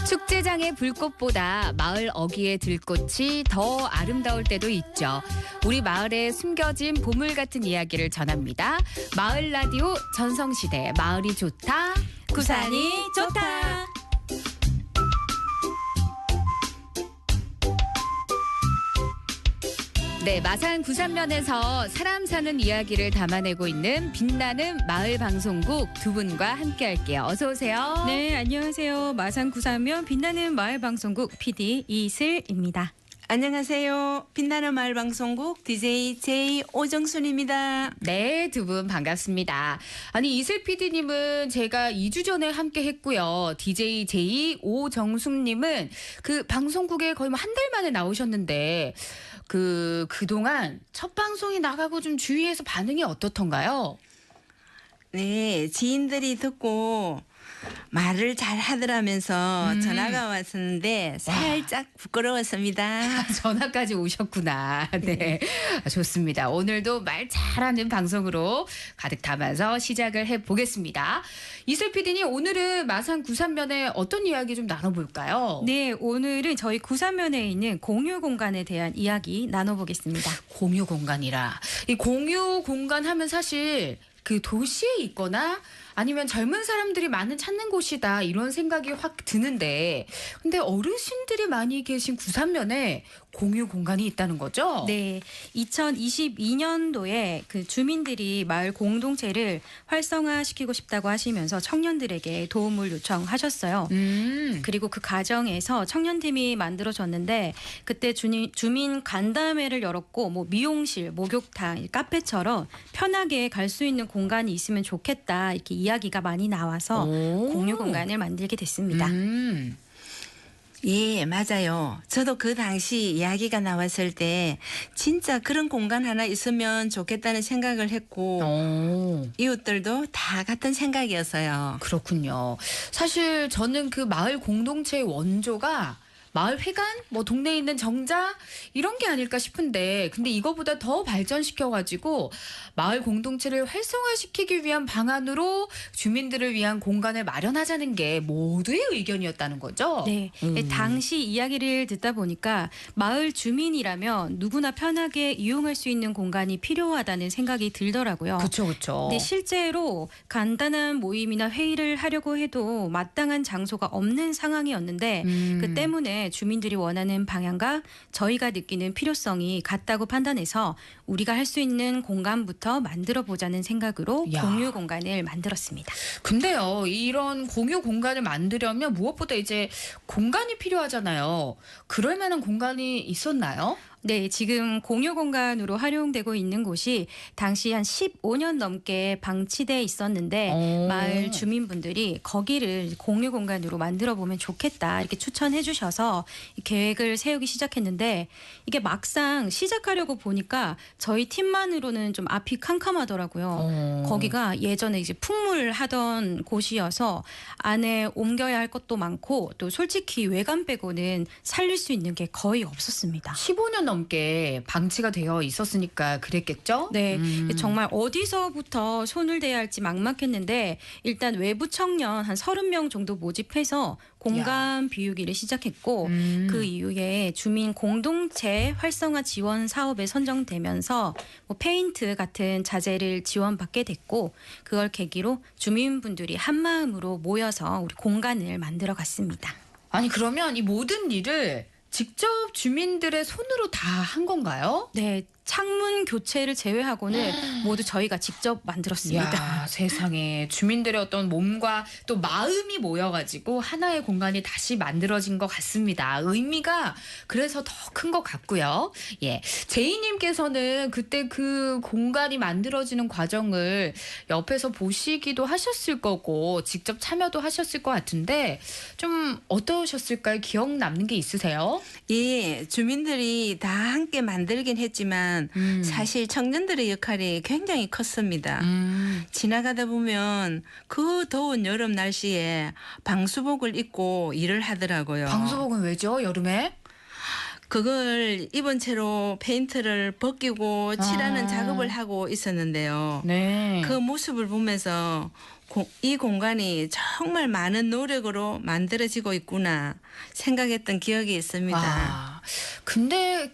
축제장의 불꽃보다 마을 어귀의 들꽃이 더 아름다울 때도 있죠. 우리 마을에 숨겨진 보물 같은 이야기를 전합니다. 마을 라디오 전성시대 마을이 좋다. 구산이 좋다. 네, 마산 구산면에서 사람 사는 이야기를 담아내고 있는 빛나는 마을 방송국 두 분과 함께할게요. 어서 오세요. 네, 안녕하세요. 마산 구산면 빛나는 마을 방송국 PD 이슬입니다. 안녕하세요. 빛나는 마을 방송국 DJ J 오정순입니다. 네, 두 분 반갑습니다. 아니, 이슬 PD님은 제가 2주 전에 함께 했고요. DJ J 오정숙님은 그 방송국에 거의 한 달 만에 나오셨는데 그동안 첫 방송이 나가고 좀 주위에서 반응이 어떻던가요? 네, 지인들이 듣고 말을 잘 하더라면서 전화가 왔었는데 살짝 부끄러웠습니다. 전화까지 오셨구나. 네, 좋습니다. 오늘도 말 잘하는 방송으로 가득 담아서 시작을 해보겠습니다. 이슬 PD님, 오늘은 마산 구산면에 어떤 이야기 좀 나눠볼까요? 네, 오늘은 저희 구산면에 있는 공유 공간에 대한 이야기 나눠보겠습니다. 공유 공간이라. 이 공유 공간 하면 사실 그 도시에 있거나 아니면 젊은 사람들이 많은 찾는 곳이다 이런 생각이 확 드는데, 근데 어르신들이 많이 계신 구산면에 공유 공간이 있다는 거죠? 네, 2022년도에 그 주민들이 마을 공동체를 활성화시키고 싶다고 하시면서 청년들에게 도움을 요청하셨어요. 그리고 그 과정에서 청년팀이 만들어졌는데 그때 주민 간담회를 열었고 뭐 미용실, 목욕탕, 카페처럼 편하게 갈 수 있는 공간이 있으면 좋겠다 이렇게 이야기가 많이 나와서 공유 공간을 만들게 됐습니다. 예, 맞아요. 저도 그 당시 이야기가 나왔을 때 진짜 그런 공간 하나 있으면 좋겠다는 생각을 했고 이웃들도 다 같은 생각이었어요. 그렇군요. 사실 저는 그 마을 공동체의 원조가 마을 회관, 뭐 동네에 있는 정자 이런 게 아닐까 싶은데, 근데 이거보다 더 발전시켜가지고 마을 공동체를 활성화시키기 위한 방안으로 주민들을 위한 공간을 마련하자는 게 모두의 의견이었다는 거죠? 네, 당시 이야기를 듣다 보니까 마을 주민이라면 누구나 편하게 이용할 수 있는 공간이 필요하다는 생각이 들더라고요. 그렇죠. 근데 실제로 간단한 모임이나 회의를 하려고 해도 마땅한 장소가 없는 상황이었는데 그 때문에 주민들이 원하는 방향과 저희가 느끼는 필요성이 같다고 판단해서 우리가 할 수 있는 공간부터 만들어 보자는 생각으로 공유 공간을 만들었습니다. 근데요, 이런 공유 공간을 만들려면 무엇보다 이제 공간이 필요하잖아요. 그럴 만한 공간이 있었나요? 네, 지금 공유 공간으로 활용되고 있는 곳이 당시 한 15년 넘게 방치돼 있었는데 마을 주민분들이 거기를 공유 공간으로 만들어 보면 좋겠다 이렇게 추천해 주셔서 계획을 세우기 시작했는데, 이게 막상 시작하려고 보니까 저희 팀만으로는 좀 앞이 캄캄하더라고요. 거기가 예전에 이제 풍물하던 곳이어서 안에 옮겨야 할 것도 많고 또 솔직히 외관 빼고는 살릴 수 있는 게 거의 없었습니다. 15년 넘게 방치가 되어 있었으니까 그랬겠죠? 네, 정말 어디서부터 손을 대야 할지 막막했는데 일단 외부 청년 한 30명 정도 모집해서 공간 비우기를 시작했고 그 이후에 주민 공동체 활성화 지원 사업에 선정되면서 뭐 페인트 같은 자재를 지원받게 됐고, 그걸 계기로 주민분들이 한마음으로 모여서 우리 공간을 만들어 갔습니다. 아니, 그러면 이 모든 일을 직접 주민들의 손으로 다 한 건가요? 네, 창문 교체를 제외하고는 모두 저희가 직접 만들었습니다. 이야, 세상에 주민들의 어떤 몸과 또 마음이 모여가지고 하나의 공간이 다시 만들어진 것 같습니다. 의미가 그래서 더 큰 것 같고요. 예, 제이님께서는 그때 그 공간이 만들어지는 과정을 옆에서 보시기도 하셨을 거고 직접 참여도 하셨을 것 같은데 좀 어떠셨을까요? 기억 남는 게 있으세요? 예, 주민들이 다 함께 만들긴 했지만 사실 청년들의 역할이 굉장히 컸습니다. 지나가다 보면 그 더운 여름 날씨에 방수복을 입고 일을 하더라고요. 방수복은 왜죠? 여름에? 그걸 입은 채로 페인트를 벗기고 칠하는 아. 작업을 하고 있었는데요. 네. 그 모습을 보면서 이 공간이 정말 많은 노력으로 만들어지고 있구나 생각했던 기억이 있습니다. 아, 근데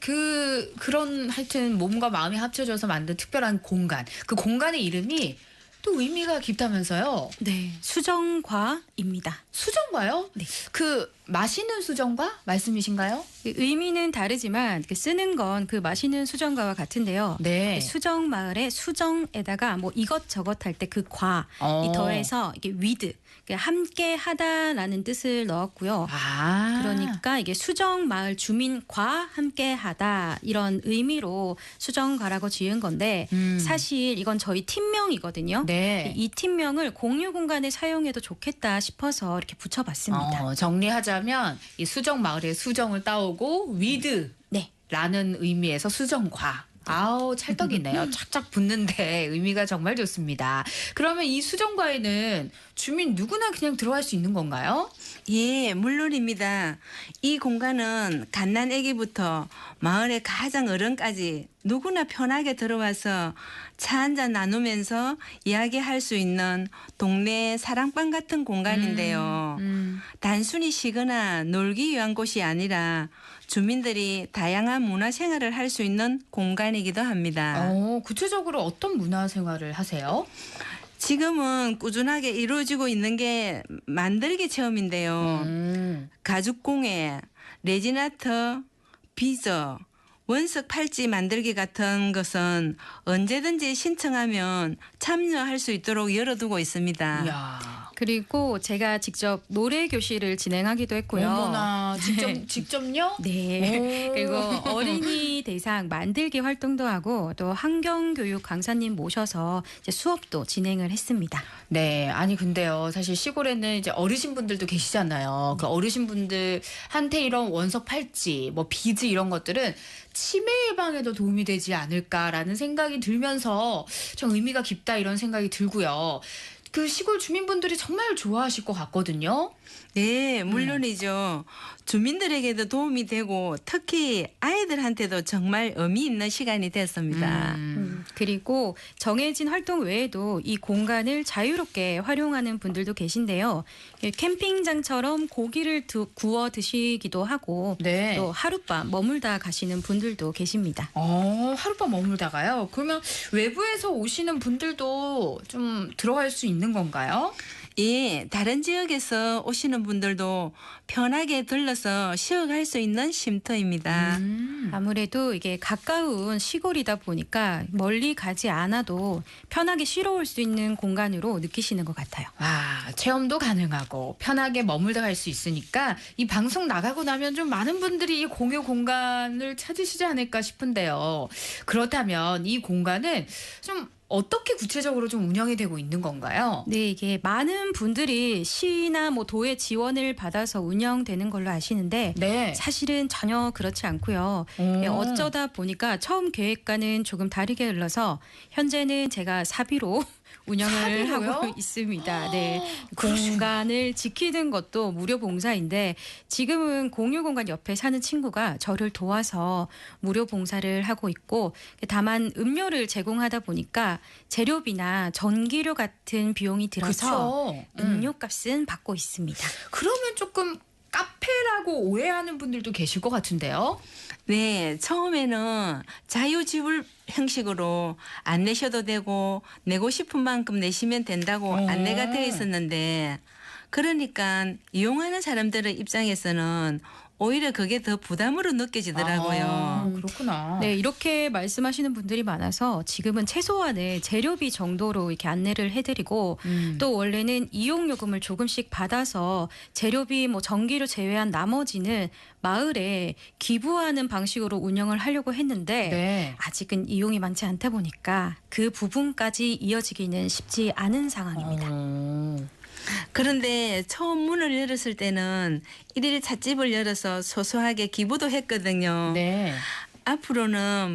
그런 하여튼 몸과 마음이 합쳐져서 만든 특별한 공간. 그 공간의 이름이 또 의미가 깊다면서요? 네, 수정과입니다. 수정과요? 네. 그 마시는 수정과 말씀이신가요? 의미는 다르지만 쓰는 건 그 마시는 수정과와 같은데요. 네. 수정 마을의 수정에다가 뭐 이것저것 할 때 그 과이 어. 더해서 이게 위드 함께 하다라는 뜻을 넣었고요. 아. 그러니까 이게 수정 마을 주민과 함께 하다 이런 의미로 수정과라고 지은 건데 사실 이건 저희 팀명이거든요. 네. 이 팀명을 공유 공간에 사용해도 좋겠다 싶어서 이렇게 붙여봤습니다. 정리하자면 이 수정 마을의 수정을 따오고 위드 네. 라는 의미에서 수정과. 아우 찰떡이네요. 착착 붙는데 의미가 정말 좋습니다. 그러면 이 수정과에는 주민 누구나 그냥 들어갈 수 있는 건가요? 예, 물론입니다. 이 공간은 갓난아기부터 마을의 가장 어른까지 누구나 편하게 들어와서 차 한잔 나누면서 이야기할 수 있는 동네 사랑방 같은 공간인데요. 단순히 쉬거나 놀기 위한 곳이 아니라 주민들이 다양한 문화생활을 할 수 있는 공간이기도 합니다. 구체적으로 어떤 문화생활을 하세요? 지금은 꾸준하게 이루어지고 있는 게 만들기 체험인데요. 가죽공예, 레진아트, 비저, 원석 팔찌 만들기 같은 것은 언제든지 신청하면 참여할 수 있도록 열어두고 있습니다. 이야. 그리고 제가 직접 노래 교실을 진행하기도 했고요. 어머나 직접요? 네. 오. 그리고 어린이 대상 만들기 활동도 하고 또 환경교육 강사님 모셔서 이제 수업도 진행을 했습니다. 네, 아니 근데요, 사실 시골에는 이제 어르신분들도 계시잖아요. 그 어르신분들한테 이런 원석 팔찌, 뭐 비즈 이런 것들은 치매 예방에도 도움이 되지 않을까라는 생각이 들면서 좀 의미가 깊다 이런 생각이 들고요. 그 시골 주민분들이 정말 좋아하실 것 같거든요. 네, 물론이죠. 주민들에게도 도움이 되고 특히 아이들한테도 정말 의미 있는 시간이 됐습니다. 그리고 정해진 활동 외에도 이 공간을 자유롭게 활용하는 분들도 계신데요. 캠핑장처럼 고기를 구워 드시기도 하고 네. 또 하룻밤 머물다 가시는 분들도 계십니다. 하룻밤 머물다가요. 그러면 외부에서 오시는 분들도 좀 들어갈 수 있는 건가요? 예, 다른 지역에서 오시는 분들도 편하게 들러서 쉬어갈 수 있는 쉼터입니다. 아무래도 이게 가까운 시골이다 보니까 멀리 가지 않아도 편하게 쉬러 올 수 있는 공간으로 느끼시는 것 같아요. 체험도 가능하고 편하게 머물다 갈 수 있으니까 이 방송 나가고 나면 좀 많은 분들이 이 공유 공간을 찾으시지 않을까 싶은데요. 그렇다면 이 공간은 좀 어떻게 구체적으로 좀 운영이 되고 있는 건가요? 네, 이게 많은 분들이 시나 뭐 도의 지원을 받아서 운영되는 걸로 아시는데 네. 사실은 전혀 그렇지 않고요. 어쩌다 보니까 처음 계획과는 조금 다르게 흘러서 현재는 제가 사비로 운영을 사비로요? 하고 있습니다. 네, 공간을 지키는 것도 무료 봉사인데 지금은 공유 공간 옆에 사는 친구가 저를 도와서 무료 봉사를 하고 있고 다만 음료를 제공하다 보니까 재료비나 전기료 같은 비용이 들어서 그렇죠. 음료값은 받고 있습니다. 그러면 조금 카페라고 오해하는 분들도 계실 것 같은데요. 네, 처음에는 자유지불 형식으로 안 내셔도 되고 내고 싶은 만큼 내시면 된다고 안내가 되어 있었는데 그러니까 이용하는 사람들의 입장에서는 오히려 그게 더 부담으로 느껴지더라고요. 그렇구나. 네, 이렇게 말씀하시는 분들이 많아서 지금은 최소한의 재료비 정도로 이렇게 안내를 해드리고 또 원래는 이용요금을 조금씩 받아서 재료비 뭐 전기료 제외한 나머지는 마을에 기부하는 방식으로 운영을 하려고 했는데 네. 아직은 이용이 많지 않다 보니까 그 부분까지 이어지기는 쉽지 않은 상황입니다. 그런데 처음 문을 열었을 때는 일일 찻집을 열어서 소소하게 기부도 했거든요. 네. 앞으로는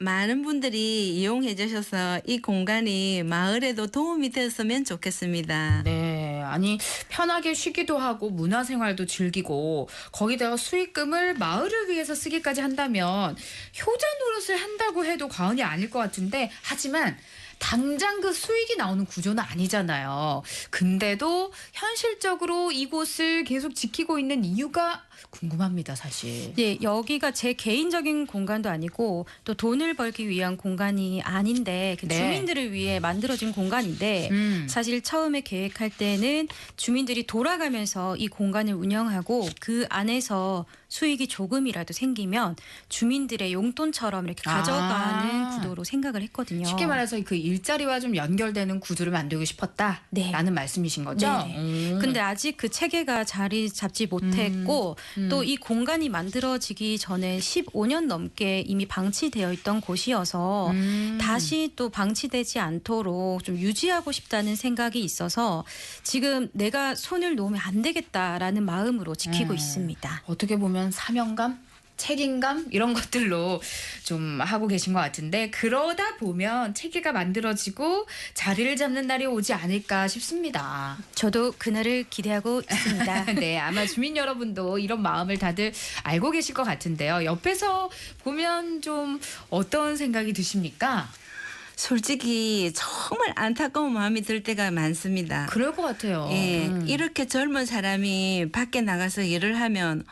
많은 분들이 이용해 주셔서 이 공간이 마을에도 도움이 됐으면 좋겠습니다. 네. 아니 편하게 쉬기도 하고 문화생활도 즐기고 거기다가 수익금을 마을을 위해서 쓰기까지 한다면 효자 노릇을 한다고 해도 과언이 아닐 것 같은데 하지만 당장 그 수익이 나오는 구조는 아니잖아요. 근데도 현실적으로 이곳을 계속 지키고 있는 이유가 궁금합니다, 사실. 네, 여기가 제 개인적인 공간도 아니고 또 돈을 벌기 위한 공간이 아닌데 그 네. 주민들을 위해 만들어진 공간인데 사실 처음에 계획할 때는 주민들이 돌아가면서 이 공간을 운영하고 그 안에서 수익이 조금이라도 생기면 주민들의 용돈처럼 이렇게 가져가는 구도로 생각을 했거든요. 쉽게 말해서 그 일자리와 좀 연결되는 구조를 만들고 싶었다라는 네. 말씀이신 거죠? 네네. 근데 아직 그 체계가 자리 잡지 못했고 또 이 공간이 만들어지기 전에 15년 넘게 이미 방치되어 있던 곳이어서 다시 또 방치되지 않도록 좀 유지하고 싶다는 생각이 있어서 지금 내가 손을 놓으면 안 되겠다라는 마음으로 지키고 있습니다. 어떻게 보면 사명감? 책임감 이런 것들로 좀 하고 계신 것 같은데 그러다 보면 체계가 만들어지고 자리를 잡는 날이 오지 않을까 싶습니다. 저도 그날을 기대하고 있습니다. 네, 아마 주민 여러분도 이런 마음을 다들 알고 계실 것 같은데요. 옆에서 보면 좀 어떤 생각이 드십니까? 솔직히 정말 안타까운 마음이 들 때가 많습니다. 그럴 것 같아요. 예, 이렇게 젊은 사람이 밖에 나가서 일을 하면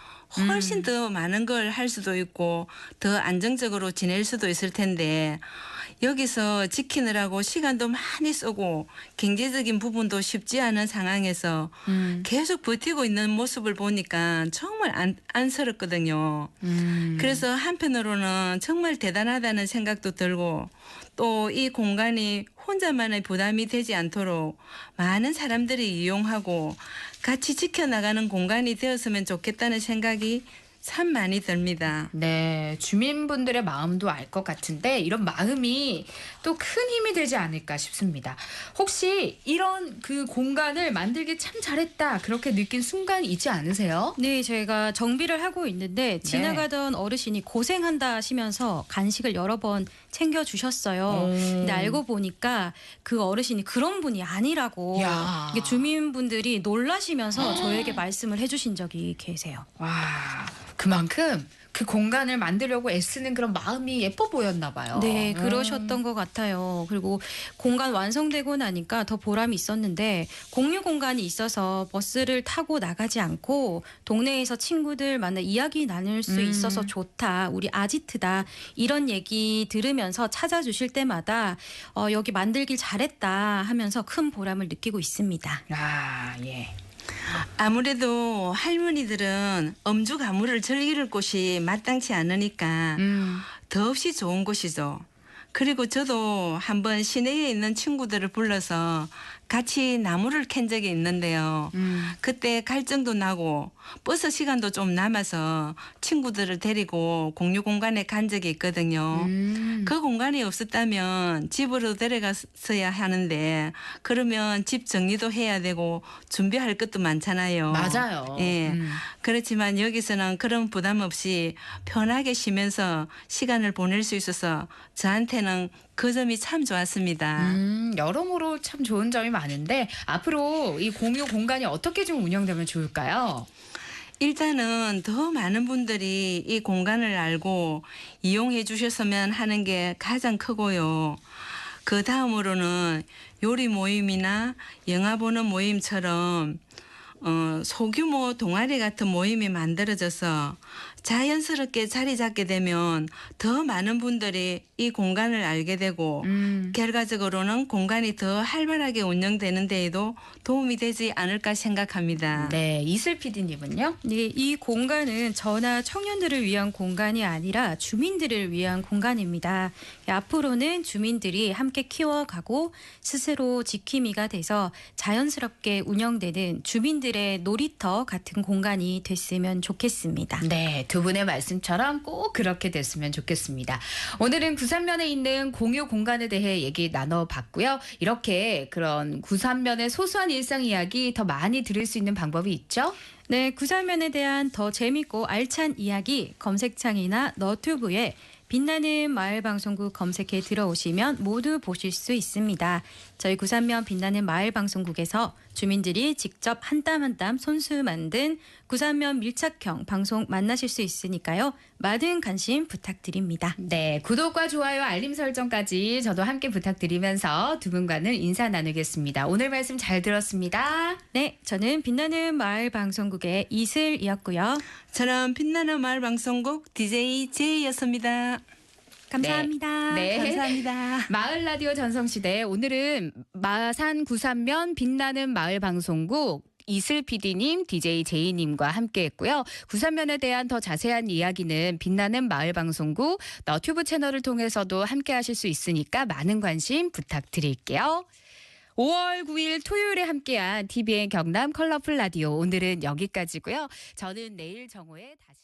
훨씬 더 많은 걸 할 수도 있고 더 안정적으로 지낼 수도 있을 텐데 여기서 지키느라고 시간도 많이 쓰고 경제적인 부분도 쉽지 않은 상황에서 계속 버티고 있는 모습을 보니까 정말 안쓰럽거든요. 그래서 한편으로는 정말 대단하다는 생각도 들고 또 이 공간이 혼자만의 부담이 되지 않도록 많은 사람들이 이용하고 같이 지켜나가는 공간이 되었으면 좋겠다는 생각이 참 많이 듭니다. 네, 주민분들의 마음도 알 것 같은데 이런 마음이 또 큰 힘이 되지 않을까 싶습니다. 혹시 이런 그 공간을 만들기 참 잘했다 그렇게 느낀 순간 있지 않으세요? 네, 저희가 정비를 하고 있는데 지나가던 어르신이 고생한다 하시면서 간식을 여러 번 챙겨주셨어요. 근데 알고 보니까 그 어르신이 그런 분이 아니라고 야. 이게 주민분들이 놀라시면서 저에게 말씀을 해주신 적이 계세요. 와, 그만큼 그 공간을 만들려고 애쓰는 그런 마음이 예뻐 보였나 봐요. 네, 그러셨던 것 같아요. 그리고 공간 완성되고 나니까 더 보람이 있었는데 공유 공간이 있어서 버스를 타고 나가지 않고 동네에서 친구들 만나 이야기 나눌 수 있어서 좋다. 우리 아지트다. 이런 얘기 들으면서 찾아주실 때마다 여기 만들길 잘했다 하면서 큰 보람을 느끼고 있습니다. 아, 예. 아무래도 할머니들은 엄주 가물을 즐길 곳이 마땅치 않으니까 더없이 좋은 곳이죠. 그리고 저도 한번 시내에 있는 친구들을 불러서 같이 나무를 캔 적이 있는데요. 그때 갈증도 나고 버스 시간도 좀 남아서 친구들을 데리고 공유 공간에 간 적이 있거든요. 그 공간이 없었다면 집으로 데려갔어야 하는데 그러면 집 정리도 해야 되고 준비할 것도 많잖아요. 맞아요. 예. 그렇지만 여기서는 그런 부담 없이 편하게 쉬면서 시간을 보낼 수 있어서 저한테는 그 점이 참 좋았습니다. 여러모로 참 좋은 점이 많은데 앞으로 이 공유 공간이 어떻게 좀 운영되면 좋을까요? 일단은 더 많은 분들이 이 공간을 알고 이용해 주셨으면 하는 게 가장 크고요. 그 다음으로는 요리 모임이나 영화 보는 모임처럼 소규모 동아리 같은 모임이 만들어져서 자연스럽게 자리 잡게 되면 더 많은 분들이 이 공간을 알게 되고 결과적으로는 공간이 더 활발하게 운영되는 데에도 도움이 되지 않을까 생각합니다. 네, 이슬 PD님은요? 네, 이 공간은 저나 청년들을 위한 공간이 아니라 주민들을 위한 공간입니다. 앞으로는 주민들이 함께 키워가고 스스로 지킴이가 돼서 자연스럽게 운영되는 주민들의 놀이터 같은 공간이 됐으면 좋겠습니다. 네, 두 분의 말씀처럼 꼭 그렇게 됐으면 좋겠습니다. 오늘은 구산면에 있는 공유 공간에 대해 얘기 나눠봤고요. 이렇게 그런 구산면의 소소한 일상 이야기 더 많이 들을 수 있는 방법이 있죠? 네, 구산면에 대한 더 재밌고 알찬 이야기 검색창이나 너튜브에 빛나는 마을 방송국 검색해 들어오시면 모두 보실 수 있습니다. 저희 구산면 빛나는 마을 방송국에서 주민들이 직접 한 땀 한 땀 손수 만든 구산면 밀착형 방송 만나실 수 있으니까요. 많은 관심 부탁드립니다. 네, 구독과 좋아요, 알림 설정까지 저도 함께 부탁드리면서 두 분과는 인사 나누겠습니다. 오늘 말씀 잘 들었습니다. 네, 저는 빛나는 마을 방송국의 이슬이었고요. 저는 빛나는 마을 방송국 DJ 제이였습니다. 감사합니다. 네. 감사합니다. 마을 라디오 전성시대, 오늘은 마산 구산면 빛나는 마을 방송국 이슬 PD님, DJ 제이님과 함께했고요. 구산면에 대한 더 자세한 이야기는 빛나는 마을 방송국 너튜브 채널을 통해서도 함께하실 수 있으니까 많은 관심 부탁드릴게요. 5월 9일 토요일에 함께한 TVN 경남 컬러풀 라디오, 오늘은 여기까지고요. 저는 내일 정오에 다시